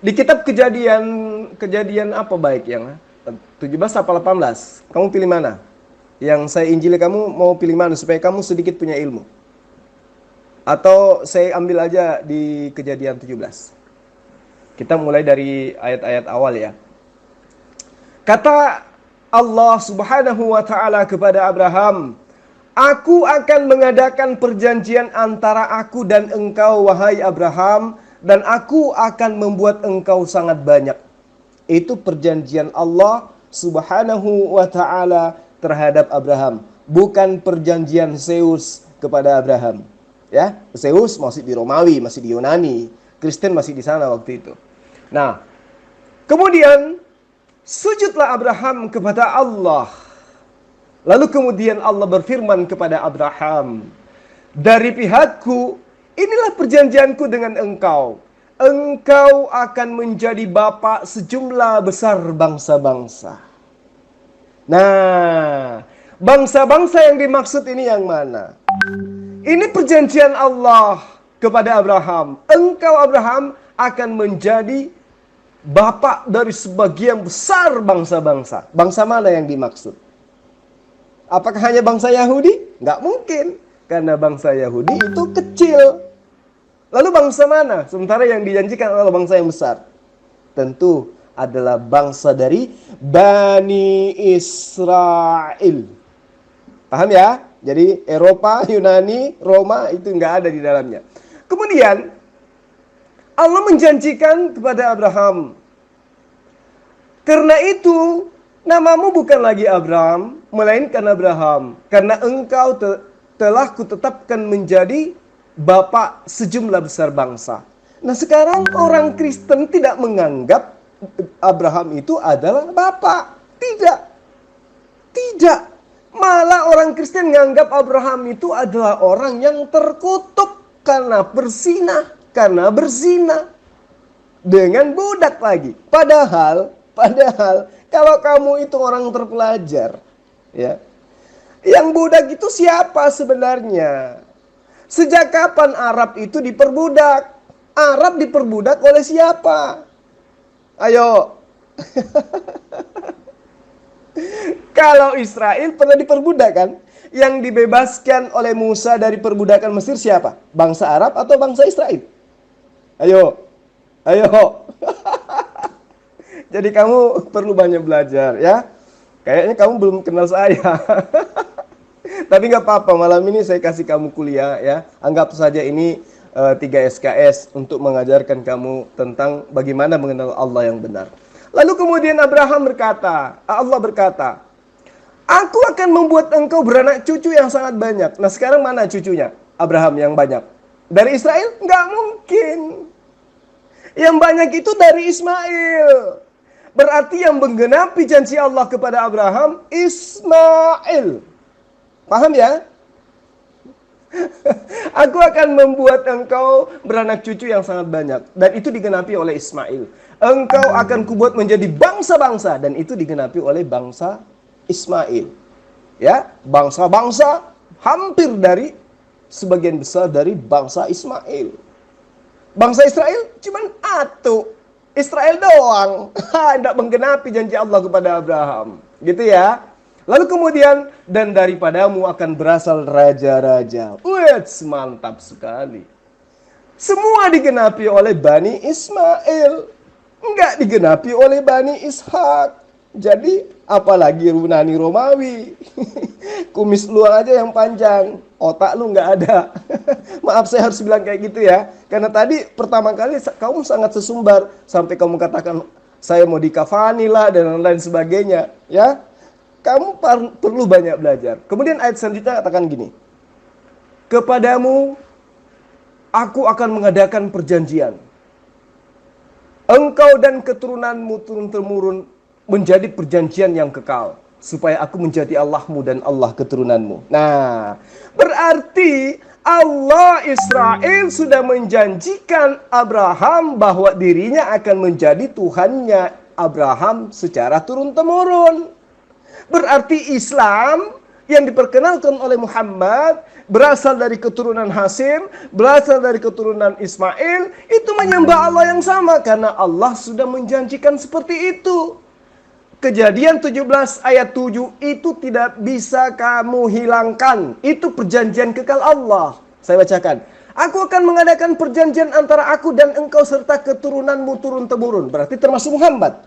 Di kitab kejadian apa baik yang 17 apa 18? Kamu pilih mana? Yang saya injili kamu mau pilih mana supaya kamu sedikit punya ilmu? Atau saya ambil aja di Kejadian 17. Kita mulai dari ayat-ayat awal ya. Kata Allah Subhanahu wa taala kepada Abraham, "Aku akan mengadakan perjanjian antara aku dan engkau wahai Abraham, dan aku akan membuat engkau sangat banyak." Itu perjanjian Allah Subhanahu wa taala terhadap Abraham, bukan perjanjian Zeus kepada Abraham. Ya, Zeus masih di Romawi, masih di Yunani, Kristen masih di sana waktu itu. Nah, Kemudian sujudlah Abraham kepada Allah. Lalu kemudian Allah berfirman kepada Abraham, dari pihakku, inilah perjanjianku dengan engkau. Engkau akan menjadi bapa sejumlah besar bangsa-bangsa. Nah, bangsa-bangsa yang dimaksud ini yang mana? Ini perjanjian Allah kepada Abraham. Engkau Abraham akan menjadi bapa dari sebagian besar bangsa-bangsa. Bangsa mana yang dimaksud? Apakah hanya bangsa Yahudi? Nggak mungkin. Karena bangsa Yahudi itu kecil. Lalu bangsa mana? Sementara yang dijanjikan adalah bangsa yang besar. Tentu adalah bangsa dari Bani Israel. Paham ya? Jadi Eropa, Yunani, Roma itu nggak ada di dalamnya. Kemudian Allah menjanjikan kepada Abraham, karena itu namamu bukan lagi Abram, melainkan Abraham. Karena engkau telah kutetapkan menjadi bapa sejumlah besar bangsa. Nah sekarang orang Kristen tidak menganggap Abraham itu adalah bapa. Tidak. Tidak. Malah orang Kristen menganggap Abraham itu adalah orang yang terkutuk karena berzinah. Karena berzina dengan budak lagi. Padahal kalau kamu itu orang terpelajar, ya, yang budak itu siapa sebenarnya? Sejak kapan Arab itu diperbudak? Arab diperbudak oleh siapa? Ayo. Kalau Israel pernah diperbudak kan? Yang dibebaskan oleh Musa dari perbudakan Mesir siapa? Bangsa Arab atau bangsa Israel? Ayo. Jadi kamu perlu banyak belajar ya. Kayaknya kamu belum kenal saya. Tapi nggak apa-apa, malam ini saya kasih kamu kuliah ya. Anggap saja ini 3 SKS untuk mengajarkan kamu tentang bagaimana mengenal Allah yang benar. Lalu kemudian Allah berkata, aku akan membuat engkau beranak cucu yang sangat banyak. Nah sekarang mana cucunya? Abraham yang banyak. Dari Israel? Nggak mungkin. Yang banyak itu dari Ismail. Berarti yang menggenapi janji Allah kepada Abraham, Ismail. Paham ya? Aku akan membuat engkau beranak cucu yang sangat banyak. Dan itu digenapi oleh Ismail. Engkau akan kubuat menjadi bangsa-bangsa. Dan itu digenapi oleh bangsa Ismail. Ya, bangsa-bangsa hampir dari sebagian besar dari bangsa Ismail. Bangsa Israel cuman atu. Israel doang. Tidak menggenapi janji Allah kepada Abraham. Gitu ya. Lalu kemudian, dan daripadamu akan berasal raja-raja. Wih, mantap sekali. Semua digenapi oleh Bani Ismail. Enggak digenapi oleh Bani Ishak. Jadi, apalagi Yunani Romawi. Kumis lu aja yang panjang. Otak lu nggak ada. Maaf saya harus bilang kayak gitu ya. Karena tadi pertama kali kamu sangat sesumbar. Sampai kamu katakan, saya mau dikafani lah dan lain sebagainya. Ya, kamu perlu banyak belajar. Kemudian ayat selanjutnya katakan gini. Kepadamu, aku akan mengadakan perjanjian. Engkau dan keturunanmu turun-temurun menjadi perjanjian yang kekal. Supaya aku menjadi Allahmu dan Allah keturunanmu. Nah, berarti Allah Israel sudah menjanjikan Abraham bahwa dirinya akan menjadi Tuhannya Abraham secara turun-temurun. Berarti Islam yang diperkenalkan oleh Muhammad berasal dari keturunan Hasim, berasal dari keturunan Ismail, itu menyembah Allah yang sama karena Allah sudah menjanjikan seperti itu. Kejadian 17 ayat 7 itu tidak bisa kamu hilangkan. Itu perjanjian kekal Allah. Saya bacakan. Aku akan mengadakan perjanjian antara aku dan engkau serta keturunanmu turun-temurun. Berarti termasuk Muhammad.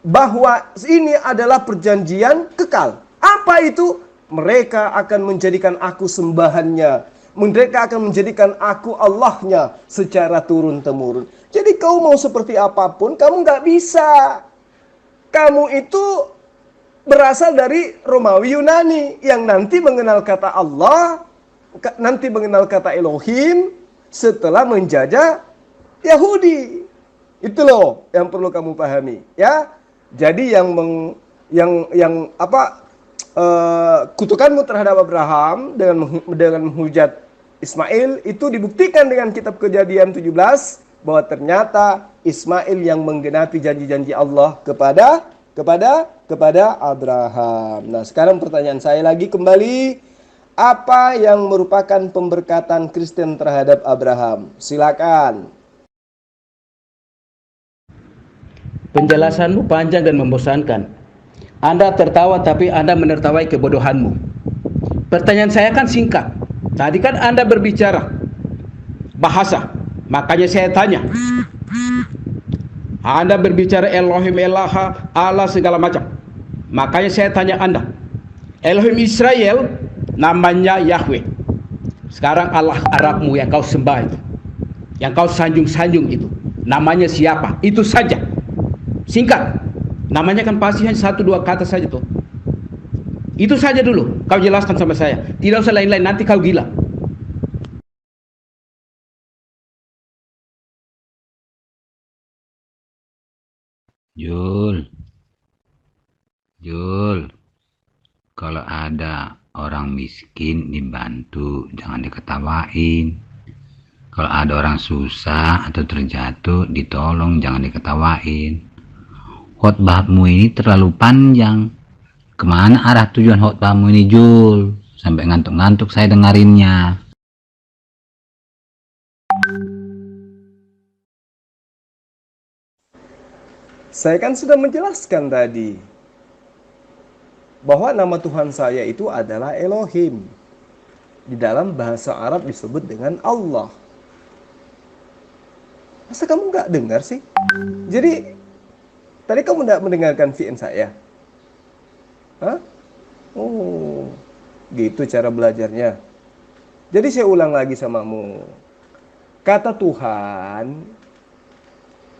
Bahwa ini adalah perjanjian kekal. Apa itu? Mereka akan menjadikan aku sembahannya. Mereka akan menjadikan aku Allahnya secara turun-temurun. Jadi kau mau seperti apapun, kamu nggak bisa. Kamu itu berasal dari Romawi Yunani yang nanti mengenal kata Allah, nanti mengenal kata Elohim setelah menjajah Yahudi. Itu loh yang perlu kamu pahami, ya. Jadi kutukanmu terhadap Abraham dengan menghujat Ismail itu dibuktikan dengan kitab Kejadian 17 bahwa ternyata Ismail yang menggenapi janji-janji Allah kepada Abraham. Nah, sekarang pertanyaan saya lagi kembali, apa yang merupakan pemberkatan Kristen terhadap Abraham? Silakan. Penjelasanmu panjang dan membosankan. Anda tertawa tapi Anda menertawai kebodohanmu. Pertanyaan saya kan singkat. Tadi kan Anda berbicara bahasa, makanya saya tanya. Anda berbicara Elohim, Elaha, Allah segala macam. Makanya saya tanya Anda. Elohim Israel namanya Yahweh. Sekarang Allah Arabmu yang kau sembah itu, yang kau sanjung-sanjung itu, namanya siapa? Itu saja. Singkat. Namanya kan pasti hanya 1-2 kata saja tuh. Itu saja dulu kau jelaskan sama saya. Tidak usah lain-lain, nanti kau gila. Jul, kalau ada orang miskin dibantu, jangan diketawain. Kalau ada orang susah atau terjatuh, ditolong, jangan diketawain. Khotbahmu ini terlalu panjang. Kemana arah tujuan khotbahmu ini, Jul? Sampai ngantuk-ngantuk saya dengarinnya. Saya kan sudah menjelaskan tadi bahwa nama Tuhan saya itu adalah Elohim. Di dalam bahasa Arab disebut dengan Allah. Masa kamu nggak dengar sih? Jadi, tadi kamu nggak mendengarkan VN saya? Hah? Oh, gitu cara belajarnya. Jadi saya ulang lagi samamu. Kata Tuhan,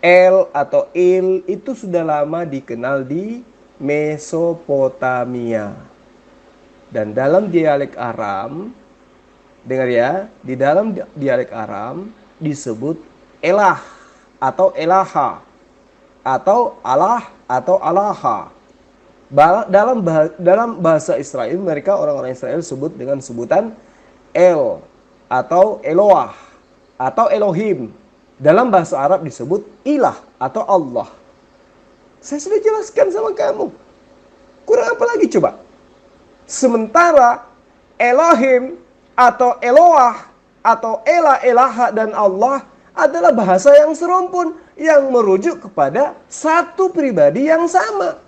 El atau Il itu sudah lama dikenal di Mesopotamia. Dan dalam dialek Aram, dengar ya, di dalam dialek Aram disebut Elah atau Elaha atau Allah atau Alaha. Dalam bahasa Israel, mereka orang-orang Israel sebut dengan sebutan El atau Eloah atau Elohim. Dalam bahasa Arab disebut ilah atau Allah. Saya sudah jelaskan sama kamu. Kurang apa lagi coba? Sementara Elohim atau Eloah atau Elah, Elaha dan Allah adalah bahasa yang serumpun yang merujuk kepada satu pribadi yang sama.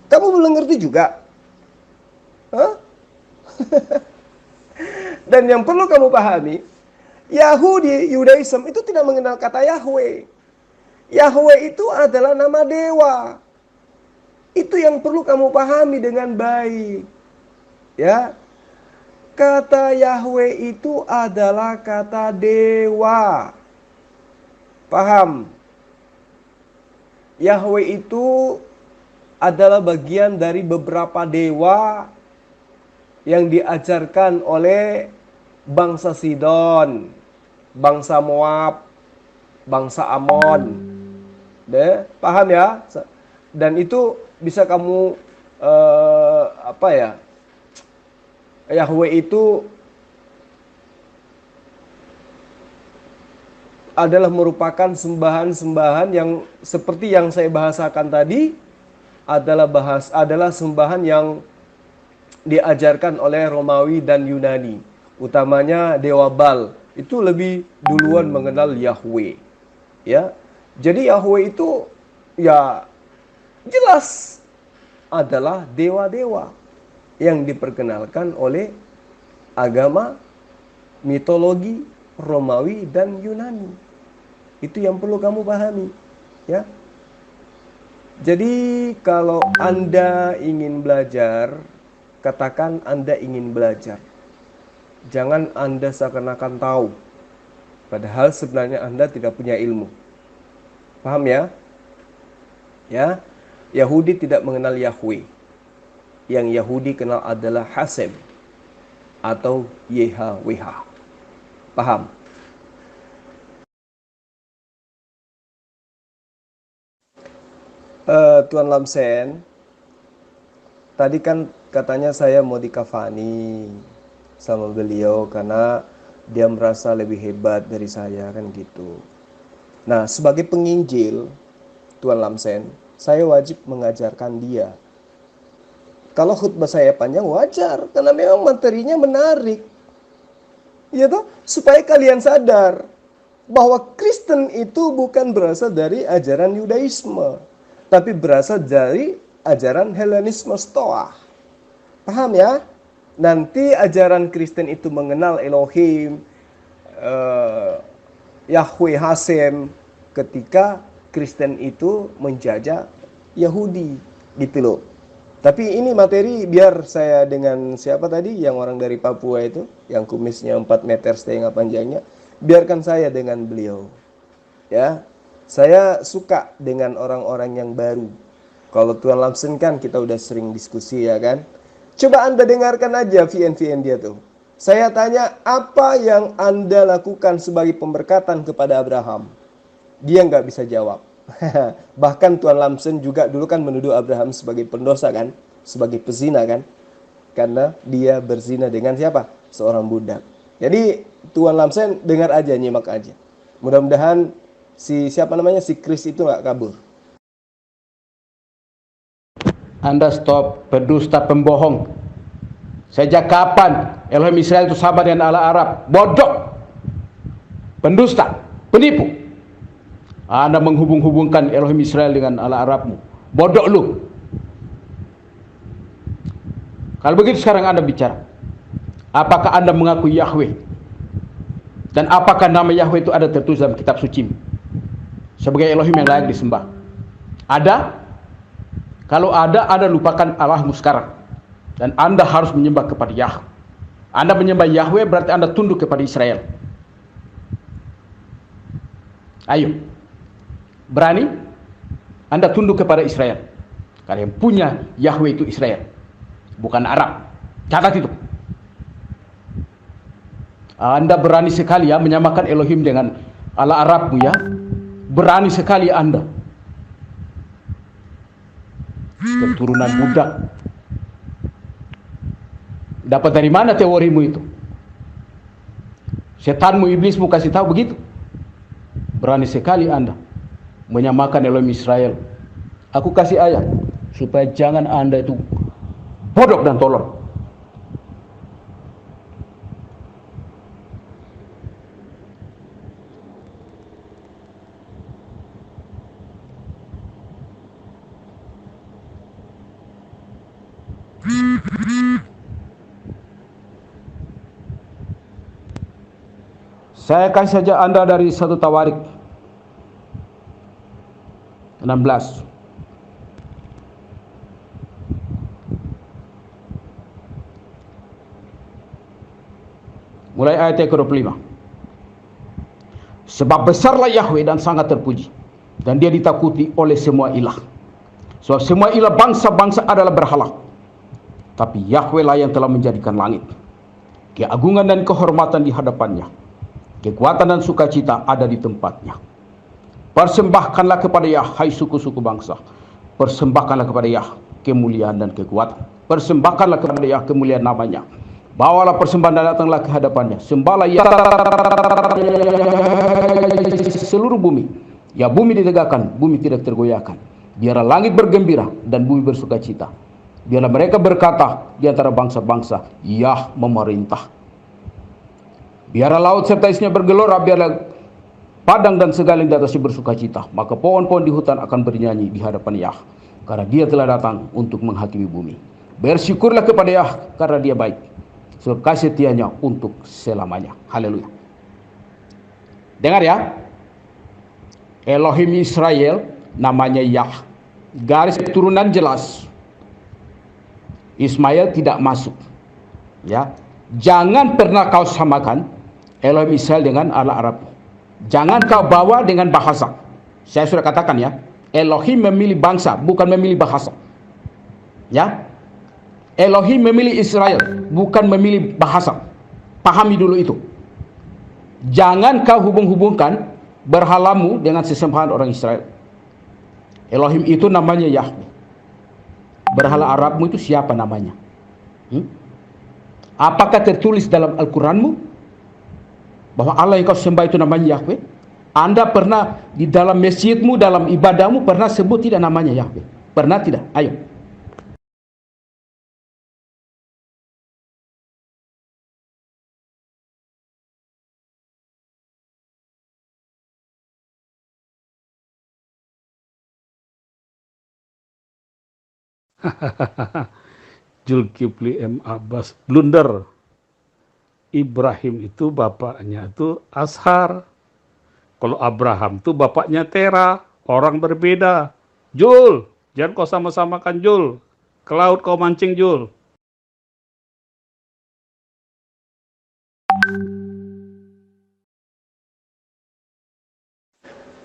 Kamu belum ngerti juga? Hah? Dan yang perlu kamu pahami, Yahudi, Yudaism itu tidak mengenal kata Yahweh. Yahweh itu adalah nama dewa. Itu yang perlu kamu pahami dengan baik. Ya. Kata Yahweh itu adalah kata dewa. Paham? Yahweh itu adalah bagian dari beberapa dewa yang diajarkan oleh bangsa Sidon, bangsa Moab, bangsa Amon. Paham ya? Dan itu bisa kamu Yahweh itu adalah merupakan sembahan-sembahan yang seperti yang saya bahasakan tadi, adalah sembahan yang diajarkan oleh Romawi dan Yunani. Utamanya Dewa Baal itu lebih duluan mengenal Yahweh. Ya. Jadi Yahweh itu ya jelas adalah dewa-dewa yang diperkenalkan oleh agama mitologi Romawi dan Yunani. Itu yang perlu kamu pahami, ya. Jadi kalau Anda ingin belajar, katakan Anda ingin belajar. Jangan Anda seakan-akan tahu, padahal sebenarnya Anda tidak punya ilmu. Paham ya? Ya, Yahudi tidak mengenal Yahweh. Yang Yahudi kenal adalah Hasem atau YHWH. Paham? Tuan Lamsen, tadi kan katanya saya mau dikafani sama beliau karena dia merasa lebih hebat dari saya kan gitu. Nah, sebagai penginjil, Tuan Lamsen, saya wajib mengajarkan dia. Kalau khutbah saya panjang wajar, karena memang materinya menarik. Ya toh, supaya kalian sadar bahwa Kristen itu bukan berasal dari ajaran Yudaisme, tapi berasal dari ajaran Helenisme Stoa. Paham ya? Nanti ajaran Kristen itu mengenal Elohim, Yahweh Hasem, ketika Kristen itu menjajah Yahudi, gitu loh. Tapi ini materi biar saya dengan siapa tadi yang orang dari Papua itu, yang kumisnya 4,5 meter panjangnya, biarkan saya dengan beliau. Ya, saya suka dengan orang-orang yang baru. Kalau Tuan Lamsen kan kita udah sering diskusi ya kan. Coba Anda dengarkan aja VN dia tuh. Saya tanya, apa yang Anda lakukan sebagai pemberkatan kepada Abraham? Dia nggak bisa jawab. Bahkan Tuan Lamsen juga dulu kan menuduh Abraham sebagai pendosa kan, sebagai pezina kan, karena dia berzina dengan siapa? Seorang budak. Jadi Tuan Lamsen dengar aja, nyimak aja. Mudah-mudahan si Chris itu nggak kabur. Anda stop berdusta pembohong. Sejak kapan Elohim Israel itu sama dengan Allah Arab? Bodoh, pendusta, penipu. Anda menghubung-hubungkan Elohim Israel dengan Allah Arabmu. Bodoh lu. Kalau begitu sekarang Anda bicara. Apakah Anda mengakui Yahweh? Dan apakah nama Yahweh itu ada tertulis dalam kitab suci sebagai Elohim yang layak disembah? Ada? Kalau ada, Anda lupakan Allahmu sekarang. Dan Anda harus menyembah kepada Yahweh. Anda menyembah Yahweh berarti Anda tunduk kepada Israel. Ayo. Berani? Anda tunduk kepada Israel. Karena yang punya Yahweh itu Israel, bukan Arab. Catat itu. Anda berani sekali ya menyamakan Elohim dengan Allah Arabmu ya. Berani sekali Anda. Keturunan budak. Dapat dari mana teorimu itu? Setanmu, iblismu kasih tahu begitu. Berani sekali Anda menyamakan Elohim Israel. Aku kasih ayat supaya jangan Anda itu bodoh dan tolol. Saya kasih saja Anda dari 1 Tawarik 16. Mulai ayat yang ke-25. Sebab besarlah Yahweh dan sangat terpuji, dan dia ditakuti oleh semua ilah. Sebab semua ilah bangsa-bangsa adalah berhala, tapi Yahweh lah yang telah menjadikan langit. Keagungan dan kehormatan di hadapannya, kekuatan dan sukacita ada di tempatnya. Persembahkanlah kepada Yah, hai suku-suku bangsa. Persembahkanlah kepada Yah kemuliaan dan kekuatan. Persembahkanlah kepada Yah kemuliaan namanya. Bawalah persembahan dan datanglah ke hadapannya. Sembahlah Yah seluruh bumi. Ya bumi ditegakkan, bumi tidak tergoyahkan. Biarlah langit bergembira dan bumi bersukacita. Biarlah mereka berkata di antara bangsa-bangsa, Yah memerintah. Biarlah laut serta isinya bergelora, biarlah padang dan segala yang di atasnya bersukacita. Maka pohon-pohon di hutan akan bernyanyi di hadapan Yah, karena dia telah datang untuk menghakimi bumi. Bersyukurlah kepada Yah, karena dia baik, sebab kasih setianya untuk selamanya. Haleluya. Dengar ya, Elohim Israel namanya Yah. Garis keturunan jelas. Ismail tidak masuk. Ya, jangan pernah kau samakan Elohim Israel dengan Allah Arab. Jangan kau bawa dengan bahasa. Saya sudah katakan ya, Elohim memilih bangsa, bukan memilih bahasa. Ya, Elohim memilih Israel, bukan memilih bahasa. Pahami dulu itu. Jangan kau hubung-hubungkan berhalamu dengan sesembahan orang Israel. Elohim itu namanya Yahweh. Berhala Arabmu itu siapa namanya? Apakah tertulis dalam Al-Quranmu bahwa Allah yang kau sembah itu namanya Yahweh? Anda pernah di dalam masjidmu, dalam ibadahmu pernah sebut tidak namanya Yahweh? Pernah tidak? Ayo. Zulkifli M. Abbas blunder. Ibrahim itu bapaknya itu Ashar. Kalau Abraham itu bapaknya Tera. Orang berbeda. Jul, jangan kau sama-samakan Jul. Ke laut kau mancing Jul.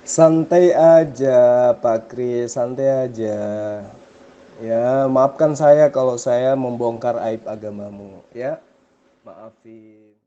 Santai aja, Pak Kris, santai aja. Ya, maafkan saya kalau saya membongkar aib agamamu, ya. Maafin.